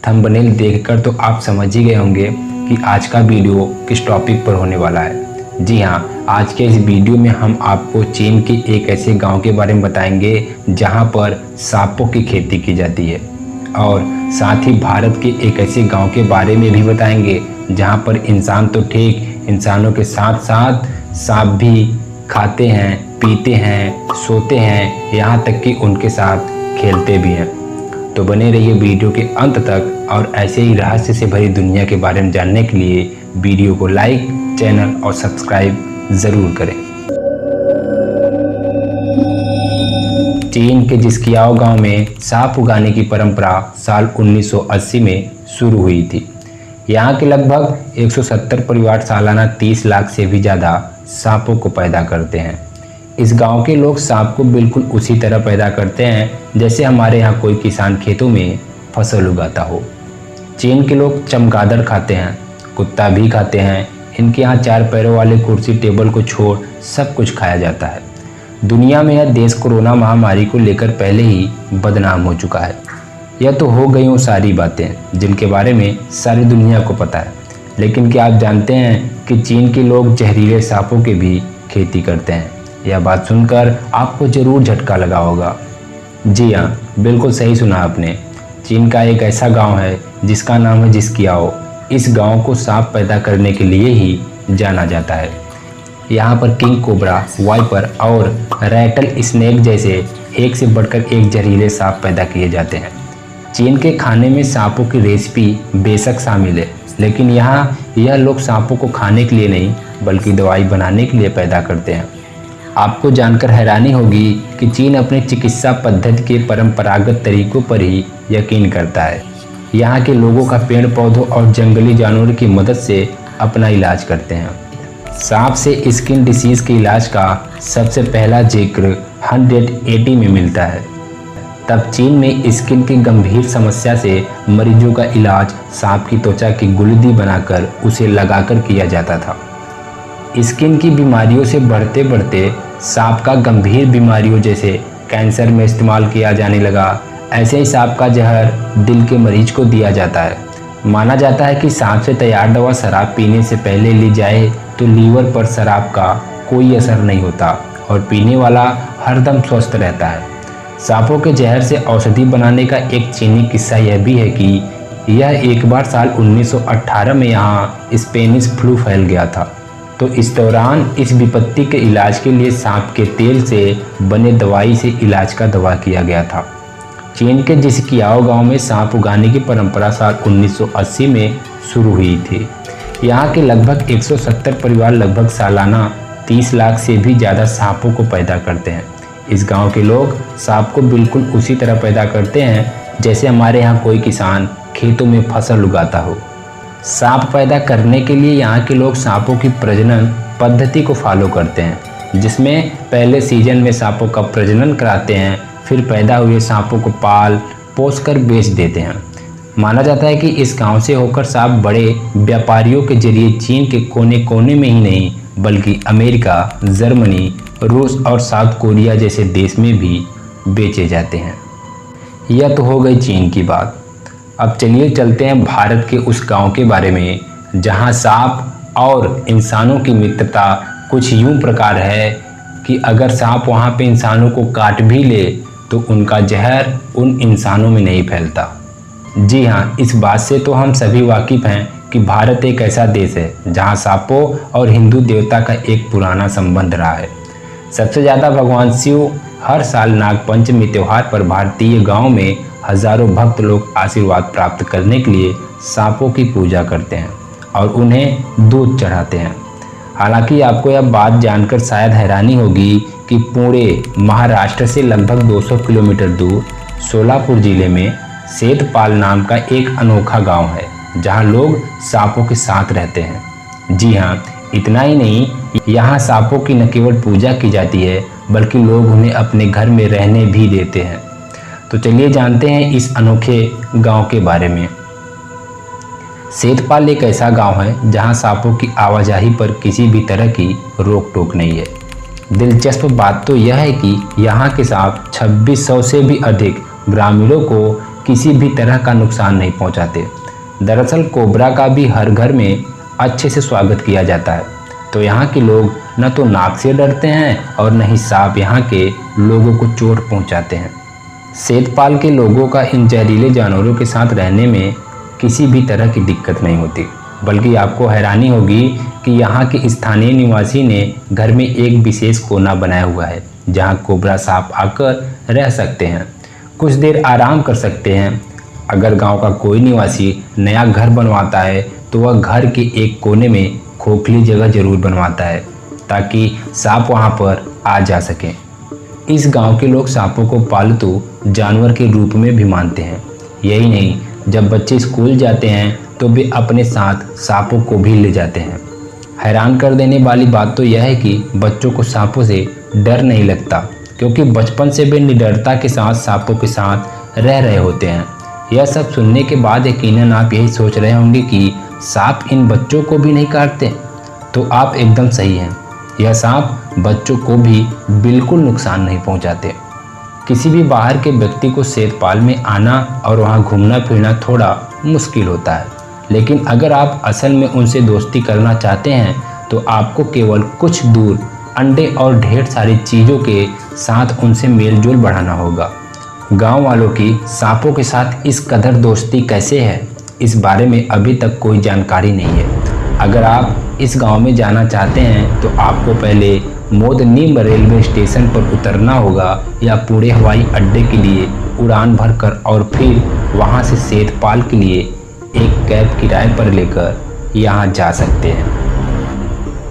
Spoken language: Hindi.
थंबनेल देखकर तो आप समझ ही गए होंगे कि आज का वीडियो किस टॉपिक पर होने वाला है। जी हाँ, आज के इस वीडियो में हम आपको चीन के एक ऐसे गांव के बारे में बताएंगे जहां पर सांपों की खेती की जाती है, और साथ ही भारत के एक ऐसे गांव के बारे में भी बताएंगे जहां पर इंसान तो ठीक, इंसानों के साथ साथ सांप भी खाते हैं, पीते हैं, सोते हैं, यहाँ तक कि उनके साथ खेलते भी हैं। तो बने रहिए वीडियो के अंत तक, और ऐसे ही रहस्य से भरी दुनिया के बारे में जानने के लिए वीडियो को लाइक, चैनल और सब्सक्राइब ज़रूर करें। चीन के जिस्कियाओ गांव में सांप उगाने की परंपरा साल 1980 में शुरू हुई थी। यहाँ के लगभग 170 परिवार सालाना 30 लाख से भी ज़्यादा सांपों को पैदा करते हैं। इस गांव के लोग सांप को बिल्कुल उसी तरह पैदा करते हैं जैसे हमारे यहाँ कोई किसान खेतों में फसल उगाता हो। चीन के लोग चमगादड़ खाते हैं, कुत्ता भी खाते हैं। इनके यहाँ 4 पैरों वाले कुर्सी टेबल को छोड़ सब कुछ खाया जाता है। दुनिया में यह देश कोरोना महामारी को लेकर पहले ही बदनाम हो चुका है। यह तो हो गई वो सारी बातें जिनके बारे में सारी दुनिया को पता है, लेकिन क्या आप जानते हैं कि चीन के लोग जहरीले सांपों की भी खेती करते हैं? यह बात सुनकर आपको जरूर झटका लगा होगा। जी हाँ, बिल्कुल सही सुना आपने। चीन का एक ऐसा गांव है जिसका नाम है जिस्कियाओ। इस गांव को सांप पैदा करने के लिए ही जाना जाता है। यहाँ पर किंग कोबरा, वाइपर और रैटल स्नेक जैसे एक से बढ़कर एक जहरीले सांप पैदा किए जाते हैं। चीन के खाने में सांपों की रेसिपी बेशक शामिल है, लेकिन यहाँ यह लोग सांपों को खाने के लिए नहीं बल्कि दवाई बनाने के लिए पैदा करते हैं। आपको जानकर हैरानी होगी कि चीन अपने चिकित्सा पद्धति के परंपरागत तरीकों पर ही यकीन करता है। यहाँ के लोगों का पेड़ पौधों और जंगली जानवरों की मदद से अपना इलाज करते हैं। सांप से स्किन डिसीज के इलाज का सबसे पहला जिक्र 180 में मिलता है। तब चीन में स्किन की गंभीर समस्या से मरीजों का इलाज सांप की त्वचा की गुलदी बनाकर उसे लगाकर किया जाता था। स्किन की बीमारियों से बढ़ते बढ़ते सांप का गंभीर बीमारियों जैसे कैंसर में इस्तेमाल किया जाने लगा। ऐसे ही सांप का जहर दिल के मरीज को दिया जाता है। माना जाता है कि सांप से तैयार दवा शराब पीने से पहले ली जाए तो लीवर पर शराब का कोई असर नहीं होता और पीने वाला हरदम स्वस्थ रहता है। सांपों के जहर से औषधि बनाने का एक चीनी किस्सा यह भी है कि यह एक बार साल 1918 में यहाँ स्पेनिश फ्लू फैल गया था। तो इस दौरान इस विपत्ति के इलाज के लिए सांप के तेल से बने दवाई से इलाज का दवा किया गया था। चीन के जिस्कियाओ गांव में सांप उगाने की परंपरा साल 1980 में शुरू हुई थी। यहाँ के लगभग 170 परिवार लगभग सालाना 30 लाख से भी ज़्यादा सांपों को पैदा करते हैं। इस गांव के लोग सांप को बिल्कुल उसी तरह पैदा करते हैं जैसे हमारे यहाँ कोई किसान खेतों में फसल उगाता हो। सांप पैदा करने के लिए यहाँ के लोग सांपों की प्रजनन पद्धति को फॉलो करते हैं, जिसमें पहले सीजन में सांपों का प्रजनन कराते हैं, फिर पैदा हुए सांपों को पाल पोस कर बेच देते हैं। माना जाता है कि इस गांव से होकर सांप बड़े व्यापारियों के जरिए चीन के कोने कोने में ही नहीं बल्कि अमेरिका, जर्मनी, रूस और साउथ कोरिया जैसे देश में भी बेचे जाते हैं। यह तो हो गई चीन की बात। अब चलिए चलते हैं भारत के उस गांव के बारे में जहां सांप और इंसानों की मित्रता कुछ यूं प्रकार है कि अगर सांप वहां पे इंसानों को काट भी ले तो उनका जहर उन इंसानों में नहीं फैलता। जी हाँ, इस बात से तो हम सभी वाकिफ हैं कि भारत एक ऐसा देश है जहां सांपों और हिंदू देवता का एक पुराना संबंध रहा है। सबसे ज़्यादा भगवान शिव हर साल नागपंचमी त्यौहार पर भारतीय गांव में हजारों भक्त लोग आशीर्वाद प्राप्त करने के लिए सांपों की पूजा करते हैं और उन्हें दूध चढ़ाते हैं। हालांकि आपको यह बात जानकर शायद हैरानी होगी कि पुणे महाराष्ट्र से लगभग 200 किलोमीटर दूर सोलापुर जिले में सेतपाल नाम का एक अनोखा गांव है जहां लोग सांपों के साथ रहते हैं। जी हाँ, इतना ही नहीं, यहाँ सांपों की न केवल पूजा की जाती है बल्कि लोग उन्हें अपने घर में रहने भी देते हैं। तो चलिए जानते हैं इस अनोखे गांव के बारे में। सेतपाल एक ऐसा गांव है जहां सांपों की आवाजाही पर किसी भी तरह की रोक टोक नहीं है। दिलचस्प बात तो यह है कि यहाँ के सांप 2600 से भी अधिक ग्रामीणों को किसी भी तरह का नुकसान नहीं पहुंचाते। दरअसल कोबरा का भी हर घर में अच्छे से स्वागत किया जाता है। तो यहाँ के लोग न तो नाग से डरते हैं और न ही सांप यहाँ के लोगों को चोट पहुँचाते हैं। सेतपाल के लोगों का इन जहरीले जानवरों के साथ रहने में किसी भी तरह की दिक्कत नहीं होती, बल्कि आपको हैरानी होगी कि यहाँ के स्थानीय निवासी ने घर में एक विशेष कोना बनाया हुआ है जहाँ कोबरा सांप आकर रह सकते हैं, कुछ देर आराम कर सकते हैं। अगर गांव का कोई निवासी नया घर बनवाता है तो वह घर के एक कोने में खोखली जगह जरूर बनवाता है ताकि सांप वहां पर आ जा सकें। इस गांव के लोग सांपों को पालतू जानवर के रूप में भी मानते हैं। यही नहीं, जब बच्चे स्कूल जाते हैं तो वे अपने साथ सांपों को भी ले जाते हैं। हैरान कर देने वाली बात तो यह है कि बच्चों को सांपों से डर नहीं लगता, क्योंकि बचपन से वे निडरता के साथ सांपों के साथ रह रहे होते हैं। यह सब सुनने के बाद यकीनन आप यही सोच रहे होंगे कि सांप इन बच्चों को भी नहीं काटते। तो आप एकदम सही हैं, यह सांप बच्चों को भी बिल्कुल नुकसान नहीं पहुंचाते। किसी भी बाहर के व्यक्ति को सेतपाल में आना और वहां घूमना फिरना थोड़ा मुश्किल होता है, लेकिन अगर आप असल में उनसे दोस्ती करना चाहते हैं तो आपको केवल कुछ दूर अंडे और ढेर सारी चीज़ों के साथ उनसे मेलजोल बढ़ाना होगा। गांव वालों की सांपों के साथ इस कदर दोस्ती कैसे है, इस बारे में अभी तक कोई जानकारी नहीं है। अगर आप इस गांव में जाना चाहते हैं तो आपको पहले मोदनीम रेलवे स्टेशन पर उतरना होगा या पुणे हवाई अड्डे के लिए उड़ान भरकर और फिर वहां से सेतपाल के लिए एक कैब किराए पर लेकर यहाँ जा सकते हैं।